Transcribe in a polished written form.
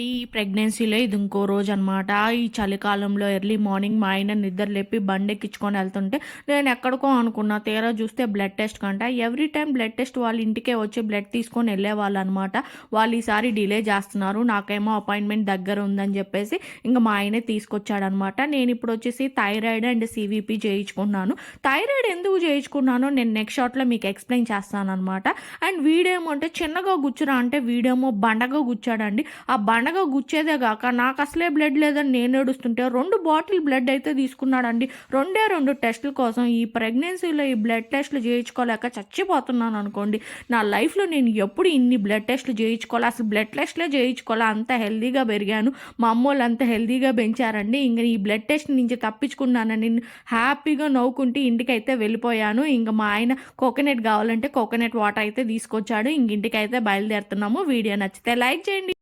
ఈ ప్రెగ్నెన్సీలో ఇది ఇంకో రోజు అనమాట. ఈ చలికాలంలో ఎర్లీ మార్నింగ్ మా ఆయన నిద్ర లేపి బండెక్కించుకొని వెళ్తుంటే నేను ఎక్కడికో అనుకున్నా. తీరా చూస్తే బ్లడ్ టెస్ట్ కంట. ఎవ్రీ టైమ్ బ్లడ్ టెస్ట్ వాళ్ళ ఇంటికే వచ్చి బ్లడ్ తీసుకొని వెళ్ళేవాళ్ళు అనమాట. వాళ్ళు ఈసారి డిలే చేస్తున్నారు. నాకేమో అపాయింట్మెంట్ దగ్గర ఉందని చెప్పేసి ఇంక మా ఆయనే తీసుకొచ్చాడనమాట. నేను ఇప్పుడు వచ్చేసి థైరాయిడ్ అండ్ సివిపి చేయించుకున్నాను. థైరాయిడ్ ఎందుకు చేయించుకున్నానో నేను నెక్స్ట్ షాట్లో మీకు ఎక్స్ప్లెయిన్ చేస్తాను అనమాట. అండ్ వీడేమో అంటే చిన్నగా గుచ్చురా అంటే వీడేమో బండగా గుచ్చాడండి. ఆ బండగా గుచ్చేదే గాక నాకు అసలే బ్లడ్ లేదని నేను ఏడుస్తుంటే 2 బాటిల్ బ్లడ్ అయితే తీసుకున్నాడండి. రెండే 2 టెస్టుల కోసం ఈ ప్రెగ్నెన్సీలో ఈ బ్లడ్ టెస్టులు చేయించుకోలేక చచ్చిపోతున్నాను అనుకోండి. నా లైఫ్లో నేను ఎప్పుడు ఇన్ని బ్లడ్ టెస్టులు చేయించుకోవాలి, అసలు బ్లడ్ టెస్ట్లే చేయించుకోవాలి. అంత హెల్దీగా పెరిగాను, మా అమ్మోళ్ళు అంత హెల్దీగా పెంచారండి. ఇంక ఈ బ్లడ్ టెస్ట్ నుంచి తప్పించుకున్నానని హ్యాపీగా నవ్వుకుంటూ ఇంటికైతే వెళ్ళిపోయాను. ఇంక మా ఆయన కోకోనట్ కావాలంటే కోకోనట్ వాటర్ అయితే తీసుకొచ్చాడు. ఇంక ఇంటికైతే బయలుదేరుతున్నాము. వీడియో నచ్చితే లైక్ చేయండి.